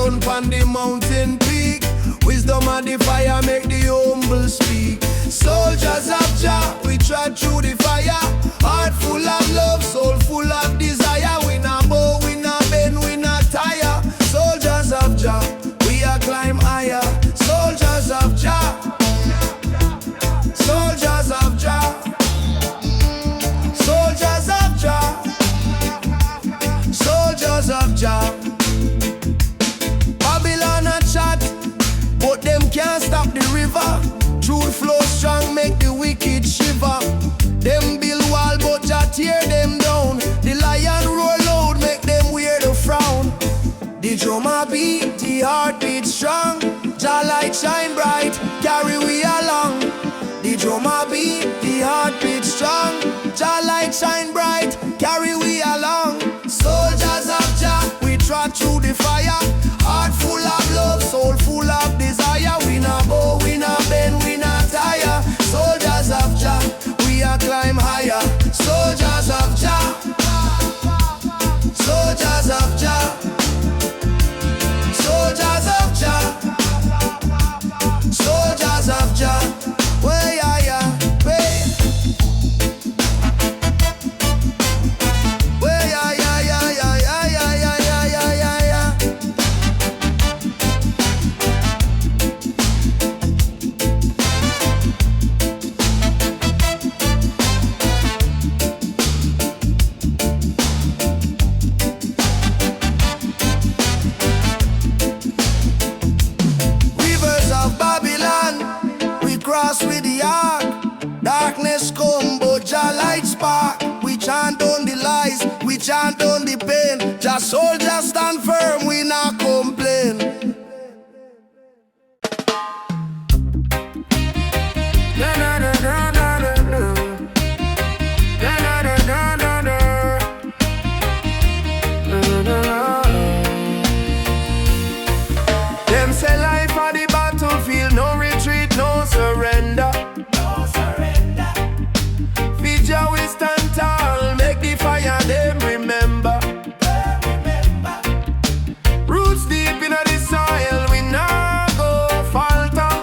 sun pon the mountain peak. Wisdom and the fire make the humble speak. Soldiers of Jah, we trod through the fire. Heart full of love, soul full of desire. We not bow, we not bend, we not tire. Soldiers of Jah, we are climb higher. Soldiers of Jah, soldiers of Jah, soldiers of Jah, soldiers of Jah. Babylon a chat, but them can't stop the river. Truth flow strong, make the wicked shiver. Them build wall, but Jah tear them down. The lion roar loud, make them wear the frown. The drum a beat, the heart beat strong. Jah light shine bright, carry we along. The drum a beat, the heart beat strong. Jah light shine bright, carry we along. Soldiers of Jah, we trod through the fire. Heart full of love, soul full of desire. We not bow, we not bend, we not tire. Soldiers of Jah, we are climb higher. Soldiers of Jah, soldiers of Jah, soldiers of Jah, soldiers of Jah. Way yeah yeah, way. Way yeah yeah yeah yeah yeah yeah yeah yeah yeah yeah. Rivers of Babylon, we cross with the ark. Darkness come, but Jah light spark. We chant on the lies, we chant on the pain. Jah soldiers stand firm, we not complain. Na na na na na na na. Na na na na na na. Na na na. Them say life on the battlefield, no retreat, no surrender. Jah we stand tall, make the fire them remember. Roots deep in the soil, we not go falter.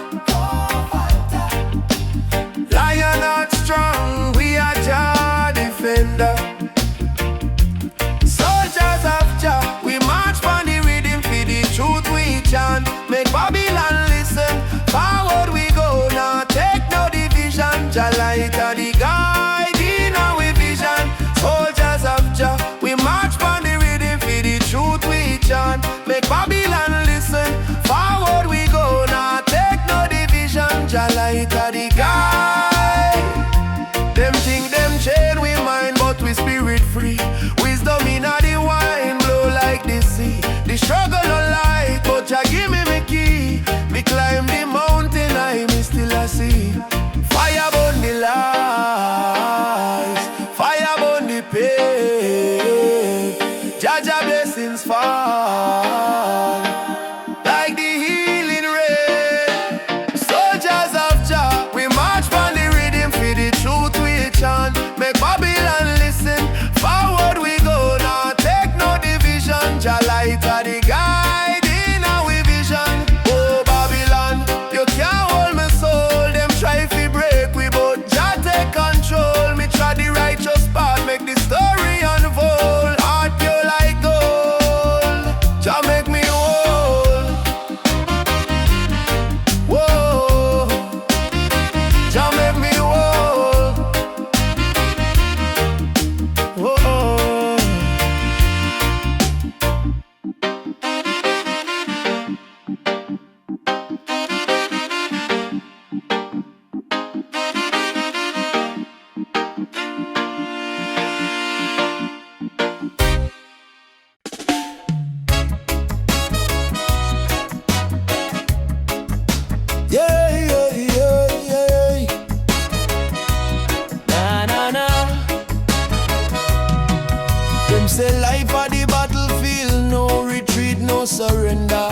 Lion heart strong, we are Jah defender. Soldiers of Jah, we march for the rhythm, for the truth we chant. Make Babylon listen, forward we go now, take no division. Jah light of the guide. Soldiers of Jah, we march on the rhythm, for the truth we chant. Make Babylon listen, forward we go now, take no division. Jah light of the guide. Them think them chain we mind, but we spirit free. Wisdom in the wine, blow like the sea. The struggle no light, but Jah give me my key. Me climb the mountain, I me still a see. Fire burn the lies, fire burn the pain. Jah Jah blessings fall like the healing rain. Soldiers of Jah, we march on the rhythm, for the truth we chant. Make Babylon listen, forward we go now, take no division. Jah light of the guide in our vision. Oh Babylon, you can't hold my soul. Them try to break we, but Jah take control. Me try the righteous path, make the story unfold. Heart pure like gold, Jah make me whole. Whoa, Jah make me whole. Whoa. Yeah, yeah, yeah, yeah. Na na na. Them say life at the battlefield, no retreat, no surrender.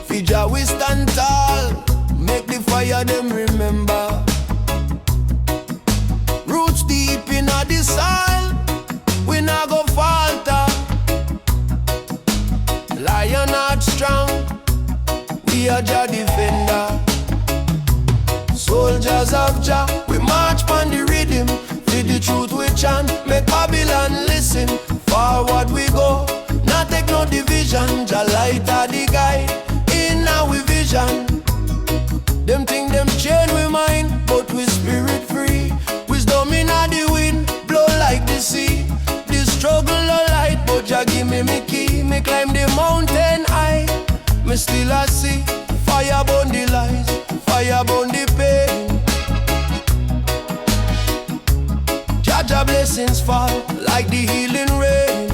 For Jah we stand tall, make the fire them remember. Roots deep in the soil, we not go falter. blessings fall like the healing rain.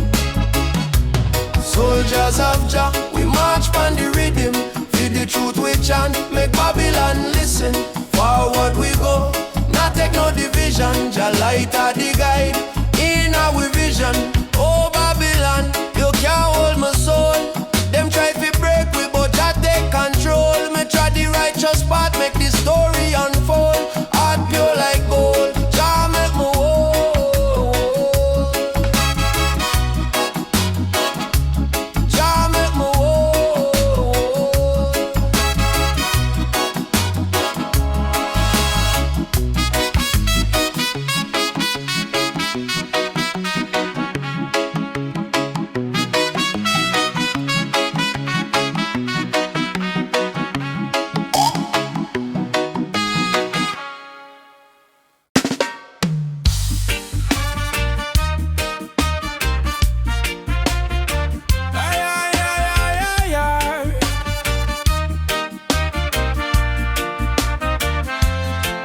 Soldiers of Jah, we march on the rhythm. Feel the truth we chant, make Babylon listen. Forward we go, not take no division. Jah light are the guide in our vision. Oh Babylon, you can't hold my soul. Them try to break we, but Jah take control. Me try the righteous path, make the story unfold. Heart pure like gold, Jah make me whole. Jah make me whole.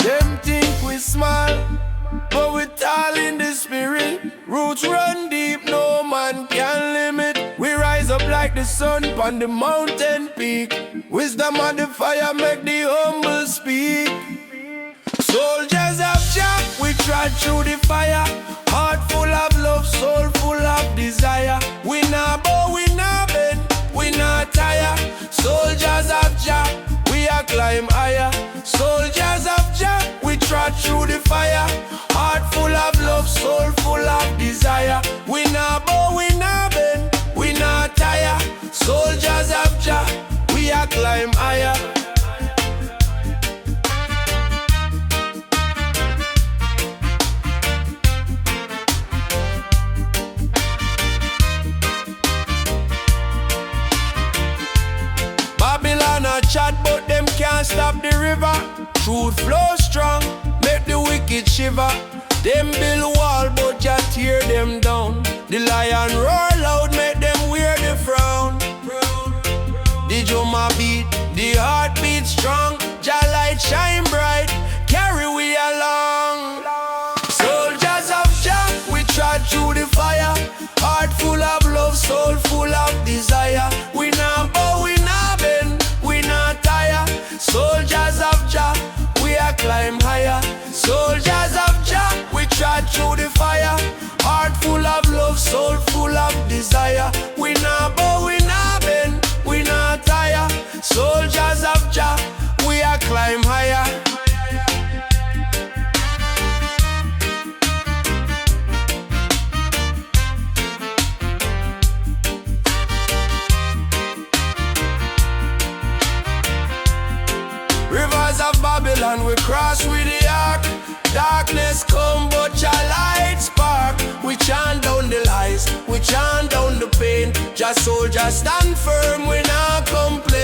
Them think we small, but we tall in the spirit. Roots run deep, no man can limit. We rise up like the sun on the mountain peak. Wisdom on the fire make the humble speak. Soldiers of Jah, we trod through the fire. Heart full of love, soul full of desire. We not bow, we not bend, we not tire. Soldiers of Jah, we a climb higher. Soldiers of Jah, we trod through the fire. Heart full of love, soul full of desire. We not bow, we not bend, we not tire. Soldiers of Jah, we a climb higher. Babylon a chat, but them can't stop the river. Truth flow strong, make the wicked shiver. Them build wall, but Jah tear them down. The lion roar loud, make them wear the frown. The drum a beat, the heart beat strong. Jah light shine bright, carry we along. Soldiers of Jah, we trod through the fire. Heart full of love, soul full of desire. We not bow, we not bend, we not tire. Soldiers of Jah, we a climb higher. Soldiers of Jah, we trod through the fire. Heart full of love, soul full of desire. We not bow, we not bend, we not tire. Soldiers of Jah, we a climb higher. Rivers of Babylon, we cross with the ark. Darkness come, but your light spark. We chant down the lies, we chant down the pain. Just soldiers stand firm, we not complain.